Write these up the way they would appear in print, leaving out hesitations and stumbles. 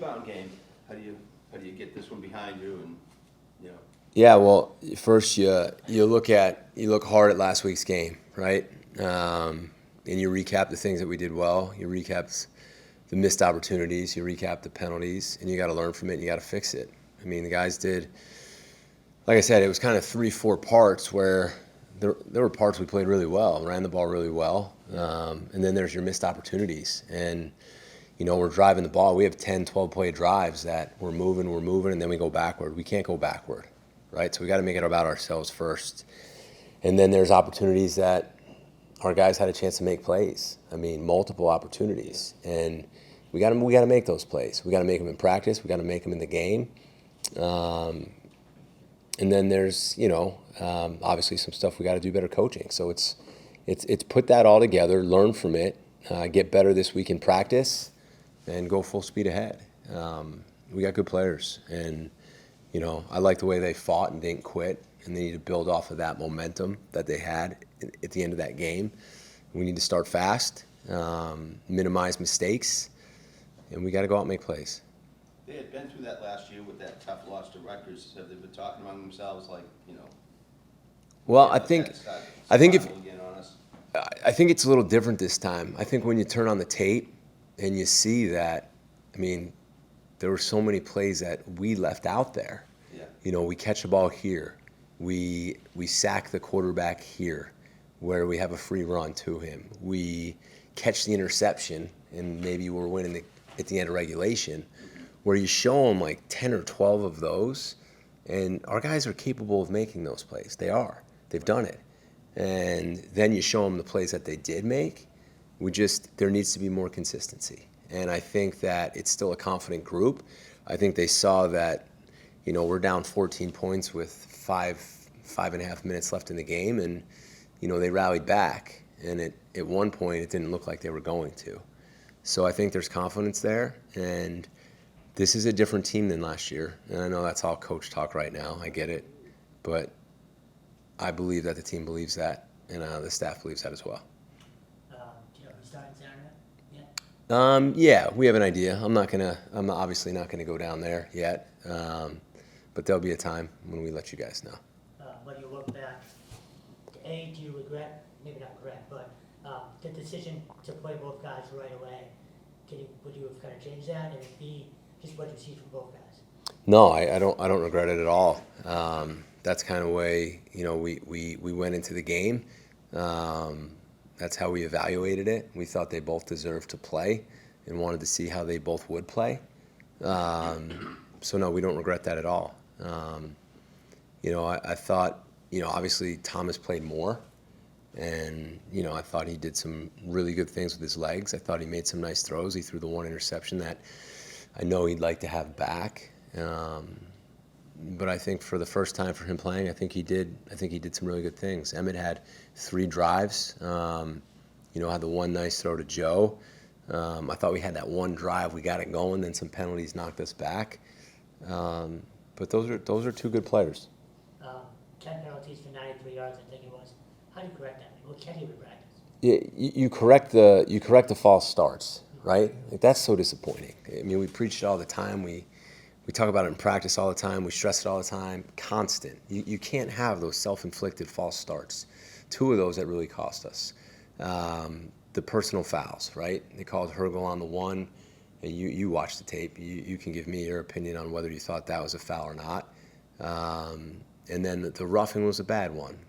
rebound game, how do you get this one behind you and, you know? Yeah, well, first you look hard at last week's game, right? And you recap the things that we did well. You recap the missed opportunities. You recap the penalties, and you got to learn from it. And you got to fix it. I mean, the guys did. Like I said, it was kind of 3-4 parts where there were parts we played really well, ran the ball really well, and then there's your missed opportunities. And we're driving the ball. We have 10, 12 play drives that we're moving, and then we go backward. We can't go backward, right? So we got to make it about ourselves first. And then there's opportunities that our guys had a chance to make plays. I mean, multiple opportunities, and we got to make those plays. We got to make them in practice. We got to make them in the game. And then there's obviously some stuff we got to do better coaching. So it's put that all together, learn from it, get better this week in practice, and go full speed ahead. We got good players, and I like the way they fought and didn't quit. And they need to build off of that momentum that they had at the end of that game. We need to start fast, minimize mistakes, and we got to go out and make plays. They had been through that last year with that tough loss to Rutgers. Have they been talking among themselves like, Well, I think it's a little different this time. I think when you turn on the tape and you see that, I mean, there were so many plays that we left out there. Yeah. We catch the ball here. We sack the quarterback here where we have a free run to him. We catch the interception, and maybe we're winning at the end of regulation, where you show them like 10 or 12 of those, and our guys are capable of making those plays. They are. They've done it. And then you show them the plays that they did make. There needs to be more consistency. And I think that it's still a confident group. I think they saw that, we're down 14 points with 5.5 minutes left in the game, and, they rallied back. And at one point, it didn't look like they were going to. So I think there's confidence there, and this is a different team than last year. And I know that's all coach talk right now. I get it. But I believe that the team believes that, and the staff believes that as well. Do you know who's starting Saturday yet? Yeah, we have an idea. I'm obviously not gonna go down there yet. But there'll be a time when we let you guys know. When you look back, do you regret, maybe not regret, but the decision to play both guys right away, would you have kind of changed that? And B, just what you see from both guys? No, I don't regret it at all. That's kind of the way, we went into the game. That's how we evaluated it. We thought they both deserved to play and wanted to see how they both would play. So no, we don't regret that at all. I thought, obviously Thomas played more, and, I thought he did some really good things with his legs. I thought he made some nice throws. He threw the one interception that I know he'd like to have back. But I think for the first time for him playing, I think he did some really good things. Emmett had 3 drives, had the one nice throw to Joe. I thought we had that one drive, we got it going, then some penalties knocked us back. But those are 2 good players. 10 penalties for 93 yards, I think it was. How do you correct that? What can you in practice? Yeah, you correct the false starts, right? Like, that's so disappointing. I mean, we preach it all the time. We talk about it in practice all the time. We stress it all the time. Constant. You can't have those self-inflicted false starts. 2 of those that really cost us. The personal fouls, right? They called Hergel on the one. And you watched the tape. You can give me your opinion on whether you thought that was a foul or not. And then the roughing was a bad one.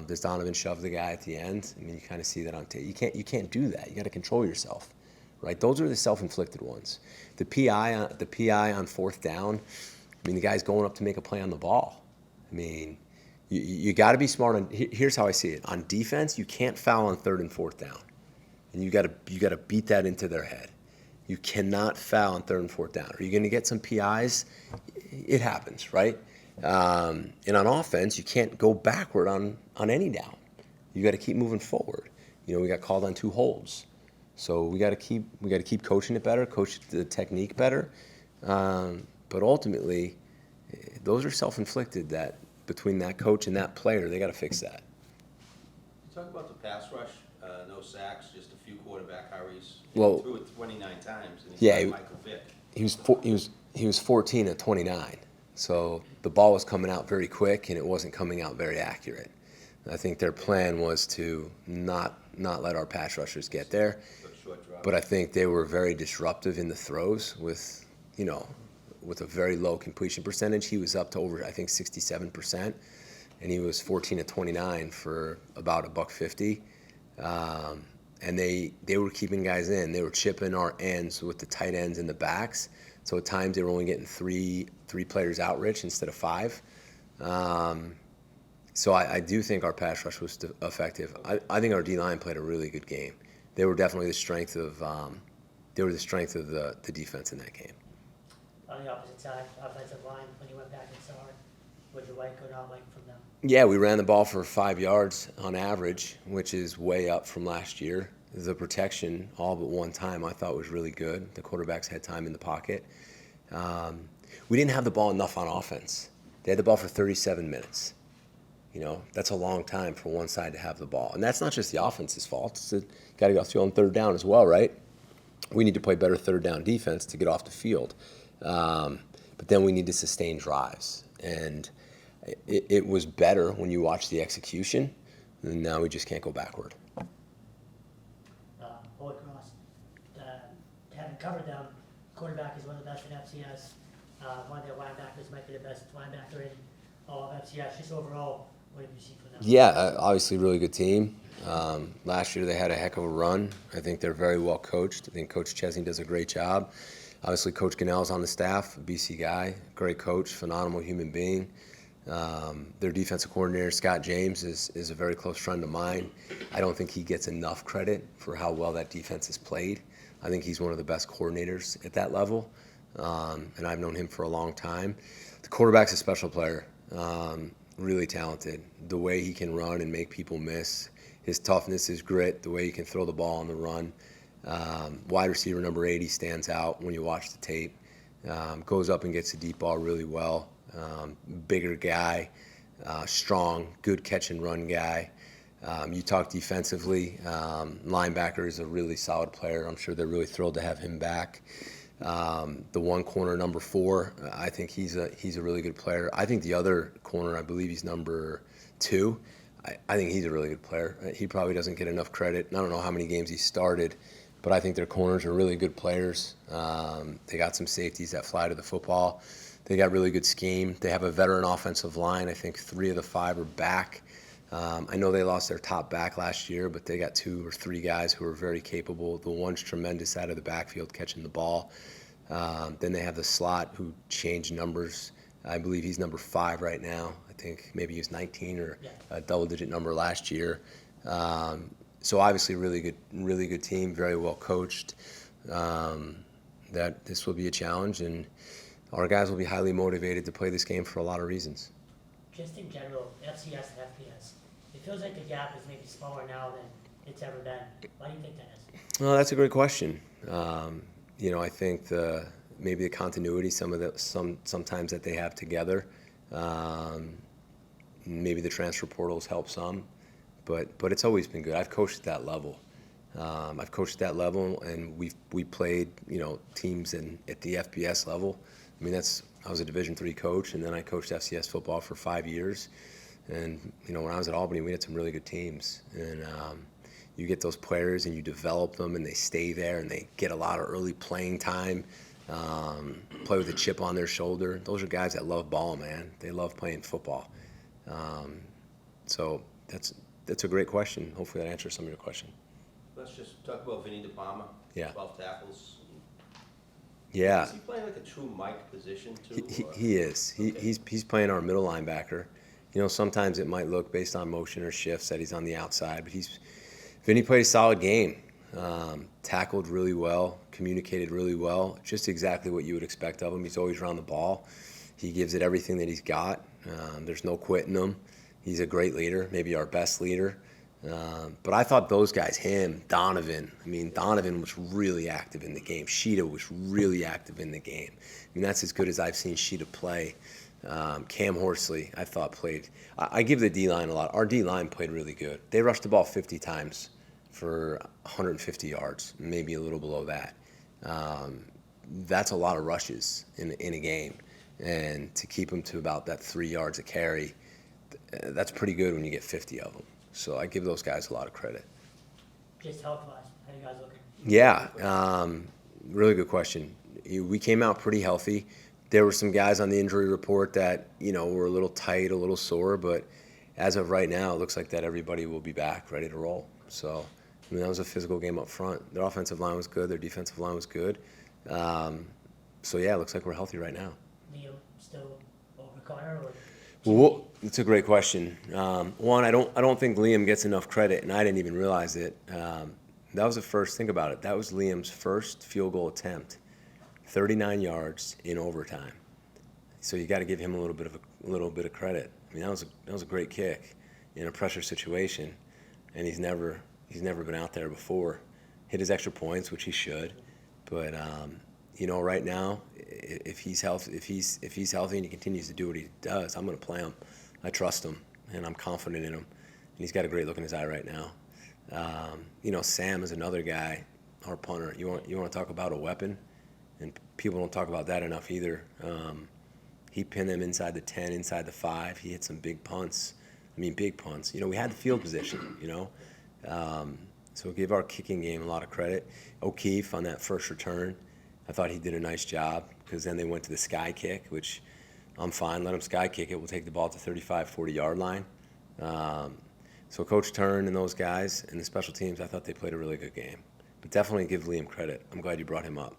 Does Donovan shove the guy at the end? I mean, you kind of see that on tape. You can't do that. You got to control yourself, right? Those are the self-inflicted ones. The PI on 4th down. I mean, the guy's going up to make a play on the ball. I mean, you got to be smart. Here's how I see it. On defense, you can't foul on 3rd and 4th down, and you got to beat that into their head. You cannot foul on 3rd and 4th down. Are you going to get some PIs? It happens, right? And on offense, you can't go backward on any down. You got to keep moving forward. We got called on 2 holds, so we got to keep coaching it better, coach the technique better. But ultimately, those are self-inflicted. That between that coach and that player, they got to fix that. You talk about the pass rush, no sacks, just a few quarterback hurries. Well, He threw it 29 times, and yeah, he's Michael Vick. he was 14 at 29. So the ball was coming out very quick, and it wasn't coming out very accurate. I think their plan was to not let our pass rushers get there. But I think they were very disruptive in the throws with a very low completion percentage. He was up to over, I think, 67%, and he was 14 to 29 for about $150. And they were keeping guys in. They were chipping our ends with the tight ends and the backs. So at times they were only getting three players out, Rich, instead of 5. So I do think our pass rush was effective. I think our D-line played a really good game. They were definitely the strength of the defense in that game. On the opposite side, offensive line, when you went back and saw it, what you like or not like from them? Yeah, we ran the ball for 5 yards on average, which is way up from last year. The protection, all but one time, I thought was really good. The quarterbacks had time in the pocket. We didn't have the ball enough on offense. They had the ball for 37 minutes. That's a long time for one side to have the ball. And that's not just the offense's fault. It's got to go through on third down as well, right? We need to play better third down defense to get off the field. But then we need to sustain drives. And it was better when you watch the execution, and now we just can't go backward. Holy Cross, having covered them, quarterback is one of the best in FCS. One of their linebackers might be the best linebacker in all of FCS. Just overall, what have you seen from them? Yeah, obviously really good team. Last year they had a heck of a run. I think they're very well coached. I think Coach Chesney does a great job. Obviously Coach Gannell's on the staff, a BC guy, great coach, phenomenal human being. Their defensive coordinator, Scott James, is a very close friend of mine. I don't think he gets enough credit for how well that defense has played. I think he's one of the best coordinators at that level, and I've known him for a long time. The quarterback's a special player, really talented. The way he can run and make people miss, his toughness, his grit, the way he can throw the ball on the run. Wide receiver number 80 stands out when you watch the tape. Goes up and gets the deep ball really well. Bigger guy, strong, good catch and run guy. You talk defensively, linebacker is a really solid player. I'm sure they're really thrilled to have him back. The one corner, number 4, I think he's a really good player. I think the other corner, I believe he's number 2. I think he's a really good player. He probably doesn't get enough credit. I don't know how many games he started, but I think their corners are really good players. They got some safeties that fly to the football. They got really good scheme. They have a veteran offensive line. I think 3 of the 5 are back. I know they lost their top back last year, but they got 2 or 3 guys who are very capable. The one's tremendous out of the backfield catching the ball. Then they have the slot who changed numbers. I believe he's number 5 right now. I think maybe he was 19 or a double-digit number last year. So obviously really good team, very well coached. That this will be a challenge, and our guys will be highly motivated to play this game for a lot of reasons. Just in general, FCS and FBS, it feels like the gap is maybe smaller now than it's ever been. Why do you think that is? Well, that's a great question. I think maybe the continuity, sometimes that they have together. Maybe the transfer portals help some, but it's always been good. I've coached at that level. And we played teams at the FBS level. I mean, I was a Division III coach, and then I coached FCS football for 5 years. And when I was at Albany, we had some really good teams. And you get those players and you develop them, and they stay there, and they get a lot of early playing time. Play with a chip on their shoulder. Those are guys that love ball, man. They love playing football. So that's a great question. Hopefully that answers some of your question. Let's just talk about Vinny DePalma. Yeah. 12 tackles. Yeah. Is he playing like a true Mike position too? He is. He's playing our middle linebacker. Sometimes it might look based on motion or shifts that he's on the outside, but Vinny played a solid game. Tackled really well, communicated really well, just exactly what you would expect of him. He's always around the ball. He gives it everything that he's got. There's no quitting him. He's a great leader, maybe our best leader. But I thought those guys, him, Donovan, Donovan was really active in the game. Sheeta was really active in the game. That's as good as I've seen Sheeta play. Cam Horsley, I thought, played. I give the D-line a lot. Our D-line played really good. They rushed the ball 50 times for 150 yards, maybe a little below that. that's a lot of rushes in a game. And to keep them to about that 3 yards a carry, that's pretty good when you get 50 of them. So I give those guys a lot of credit. Just health-wise, how you guys looking? Yeah, really good question. We came out pretty healthy. There were some guys on the injury report that, were a little tight, a little sore, but as of right now, it looks like that everybody will be back, ready to roll. So, that was a physical game up front. Their offensive line was good. Their defensive line was good. So, yeah, it looks like we're healthy right now. Liam still over Connor, or? Well, it's a great question. One, I don't think Liam gets enough credit, and I didn't even realize it. That was the first, think about it, that was Liam's first field goal attempt, 39 yards in overtime. So you got to give him a little bit of credit. I mean, that was a great kick in a pressure situation, and he's never been out there before. Hit his extra points, which he should, but right now, if he's healthy and he continues to do what he does, I'm going to play him. I trust him, and I'm confident in him, and he's got a great look in his eye right now. Sam is another guy, our punter. You want to talk about a weapon, and people don't talk about that enough either. He pinned them inside the 10, inside the 5. He hit some big punts. Big punts. We had the field position. So give our kicking game a lot of credit. O'Keefe on that first return, I thought he did a nice job, because then they went to the sky kick, which I'm fine. Let them sky kick it. We'll take the ball to 35, 40-yard line. So Coach Tern and those guys and the special teams, I thought they played a really good game. But definitely give Liam credit. I'm glad you brought him up.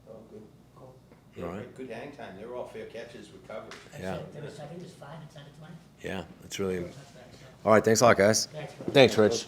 Oh, good. Cool. Yeah, All right. good hang time. They were all fair catches with coverage. Yeah. I think it was 5 inside the 20. Yeah, that's really. Touchbacks, so. All right, thanks a lot, guys. Thanks, bro. Thanks, Rich.